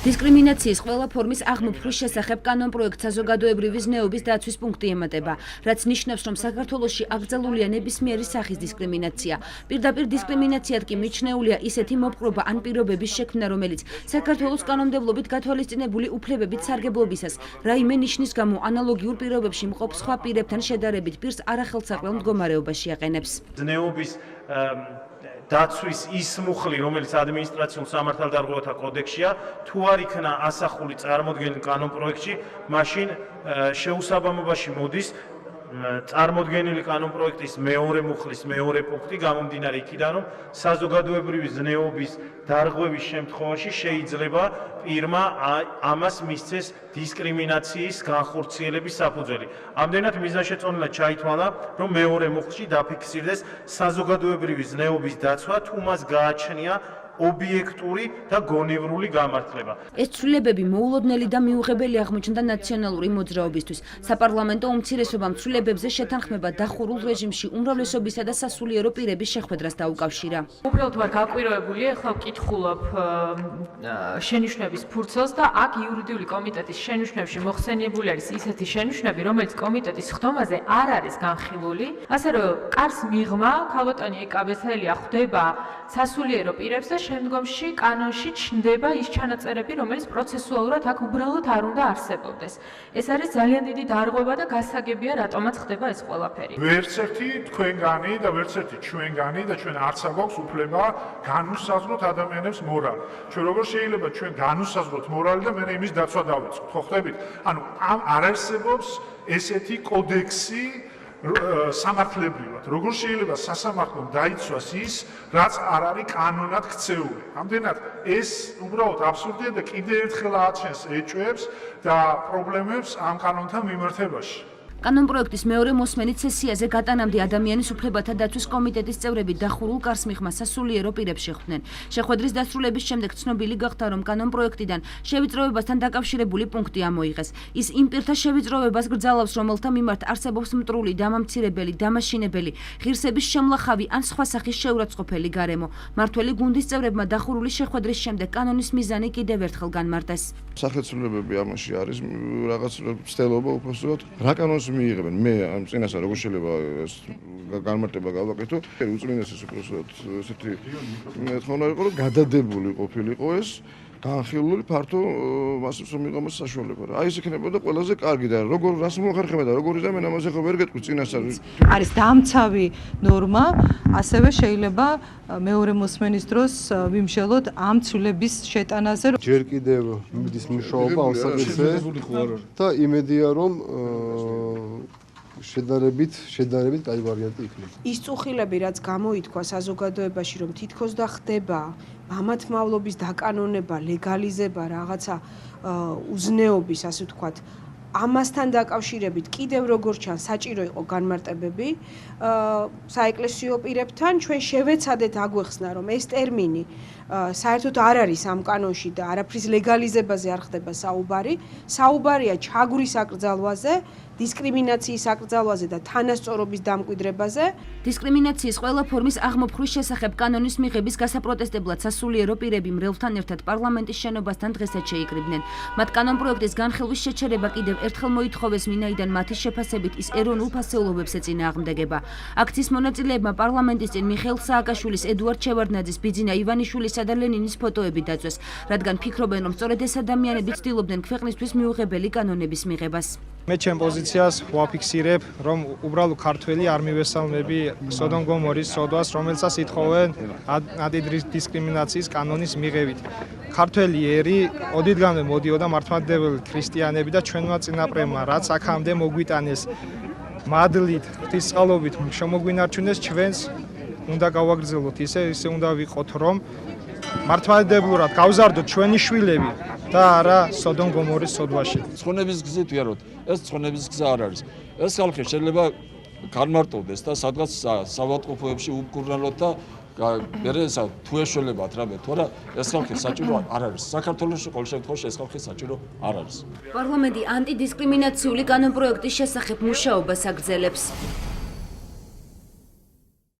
დისკრიმინაციის ყველა ფორმის აღმოფხვის შესახებ კანონპროექტს საზოგადოებრივი ზნეობის დაცვის პუნქტი ემატება, რაც ნიშნავს, რომ საქართველოში აკრძალულია ნებისმიერი სახის დისკრიმინაცია. პირდაპირ დისკრიმინაციად კი მიჩნეულია ისეთი მოპყრობა ან პირობების შექმნა, რომელიც საქართველოს კანონმდებლობით გათვალისწინებული უფლებებით სარგებლობისას რაიმე ნიშნის გამო ანალოგიურ პირობებში მყოფ სხვა პირებთან შედარებით პირს არახელსაყრელ მდგომარეობაში აყენებს. ზნეობის დაცვის ის მუხლი, რომელიც ადმინისტრაციულ სამართალდარღვევათა კოდექსშია, თუ არ იქნა ასახული წარმოდგენილ კანონპროექტში, მაშინ შეუსაბამობაში მოდის წარმოდგენილი კანონპროექტის მეორე მუხლის მეორე პუნქტი, გამომდინარე იქიდან, რომ საზოგადოებრივი ზნეობის დარღვევის შემთხვევაში შეიძლება პირმა ამას მისცეს დისკრიმინაციის განხორციელების საფუძველი. ამდენად მიზანშეწონილად ჩაითვალა, რომ მეორე მუხლში დაფიქსირდეს საზოგადოებრივი ზნეობის დაცვა, თუ მას გააჩნია ობიექტური და გონივრული გამართლება. ეს ცვლილებები მოულოდნელი და მიუღებელი აღმოჩნდა ნაციონალური მოძრაობისთვის. საპარლამენტო უმცირესობამ ცვლილებებზე შეთანხმება დახურულ რეჟიმში უმრავლესობისა და სასულიერო პირების შეხვედრას დაუკავშირა. უბრალოდ ვარ გაკვირვებული, ახლა ვკითხულობ შენიშვნების ფურცელს და აქ იურიდიული კომიტეტის შენიშვნებში მოხსენიებული არის ისეთი შენიშვნები, რომელიც კომიტეტის ხდომაზე არ არის განხილული, ასე რომ კარს მიღმა ქალბატონი ეკაბესელია ხვდება სასულიერო პირებს და შემდგომში კანონში ჩნდება ის ჩანაწერები, რომელიც პროცესუალურად აქ უბრალოდ არ უნდა არსებობდეს. ეს არის ძალიან დიდი დარღვევა და გასაგებია, რატომაც ხდება ეს ყველაფერი. ვერც ერთი თქვენგანი და ვერც ერთი ჩვენგანი და ჩვენ არც არ გვაქვს უფლება განუსაზღვროთ ადამიანებს მორალი. ჩვენ როგორ შეიძლება ჩვენ განუსაზღვროთ მორალი და მე იმის დაცვა დავიწყოთ, ხო ხდებით? ანუ ამ არ არსებობს ესეთი კოდექსი სამართლებრივად. როგორ შეიძლება სასამართლომ დაიცვას ის, რაც არ არის კანონად ქცეული. ამდენად ეს უბრალოდ აბსურდია და კიდევ ერთხელ აჩენს ეჭვებს და პრობლემებს ამ კანონთან მიმართებაში. კანონპროექტის მეორე მოსმენით სესიაზე გატანამდე ადამიანის უფლებათა დაცვის კომიტეტის წევრები დახურულ კარს მიღმა სასულიერო პირებს შეხვდნენ. შეხვედრის დასრულების შემდეგ ცნობილი გახდა, რომ კანონპროექტიდან შევიწროვებასთან დაკავშირებული პუნქტი ამოიღეს. ის იმ პირთა შევიწროვებას გრძალავს, რომელთა მიმართ არსებობს მტრული, დამამცირებელი, დამაშინებელი, ღირსების შემლახავი ან სხვა სახის შეურაცხყოფელი გარემო. მმართველი გუნდის წევრებმა დახურული შეხვედრის შემდეგ კანონის მიზანი კიდევ ერთხელ განმარტეს. სახეცვლილებები ამაში არის რაღაც ცდელობა უბრალოდ რა კანონს მიიღებენ. მე ამ წინასწარ როგორ შეიძლება ეს განმარტება გავაკეთო? უწმინდესის უბრალოდ ესეთი თხოვნა იყო, რომ გადადებული ყოფილიყო ეს განხილული ფართო მასებს რომ მიღოს საშუალება. აი ეს იქნებოდა ყველაზე კარგი და როგორ რას მოახერხება და როგორ იზამენ ამაზე ხო ვერ გეტყვი წინასწარ. არის დამცავი ნორმა, ასევე შეიძლება მეორე მოსმენის დროს ვიმშელოთ ამ ცვლილების შეტანაზე. ჯერ კიდევ მიდის მუშაობა ამ საკითხზე და იმედია რომ შედარებით კაი ვარიანტი იქნება. ის წუხილები, რაც გამოითქვა საზოგადოებაში, რომ თითქოს და ხდება მამათმავლობის დაკანონება, ლეგალიზება, რაღაცა უზნეობის, ასე ვთქვათ, ამასთან დაკავშირებით კიდევ როგორ ჩანს საჭირო იყო განმარტებები საეკლესიო პირებთან. ჩვენ შევეცადეთ აგვეხსნა, რომ ეს ტერმინი საერთოდ არ არის ამ კანონში და არაფრის ლეგალიზებაზე არ ხდება საუბარი. საუბარია ჩაგვრის აკრძალვაზე, დისკრიმინაციის აკრძალვაზე და თანასწორობის დამკვიდრებაზე. დისკრიმინაციის ყველა ფორმის აღმოფხვის შესახებ კანონის მიღების გასაპროტესტებლად სასულიერო პირები მრევლთან ერთად პარლამენტის შენობასთან დღესაც შეიკრიბნენ. მათ კანონპროექტის განხილვის შეჩერება კიდევ ერთხელ მოითხოვეს, ვინაიდან მათი შეფასებით ის ეროვნულ ფასეულობებს ეწინააღმდეგება. აქციის მონაწილეებმა პარლამენტის წინ მიხეილ სააკაშვილის, ედუარდ შევარდნაძის, ბიძინა ივანიშვილისა და ლენინის ფოტოები დაწვეს, რადგან ფიქრობენ, რომ სწორედ ეს ადამიანები ცდილობდნენ ქვეყნისთვის მიუღებელი კანონების მიღებას. მე ჩემ პოზიციას ვაფიქსირებ, რომ უბრალოდ ქართველი არ მივესალმები სოდომ გომორის სოდვას, რომელსაც ითხოვენ დისკრიმინაციის კანონის მიღებით. ქართველი ერი ოდითგანვე მოდიოდა მართლმადიდებელი ქრისტიანები და ჩვენმა წინაპრებმა, რაც აქამდე მოგვიტანეს მადლით, ღვთისწყალობით შემოგვინარჩუნეს, ჩვენს უნდა გავაგრძელოთ ისე უნდა ვიყოთ, რომ მართლმადიდებლურად გავზარდოთ ჩვენი შვილები და არა სოდომ გომორის სოდვაში. ცხონების გზით ვიაროთ, ეს ცხონების გზა არ არის. ეს ხალხი შეიძლება განმარტოვდეს და სადღაც საავადმყოფოებში უკურნალოთ და თუ ეშველებათ რამე, თორე ეს ხალხი საჭირო არ არის. საქართველოში ყოველ შემთხვევაში ეს ხალხი საჭირო არ არის. პარლამენტი ანტიდისკრიმინაციული კანონპროექტის შესახებ მუშაობას აგრძელებს.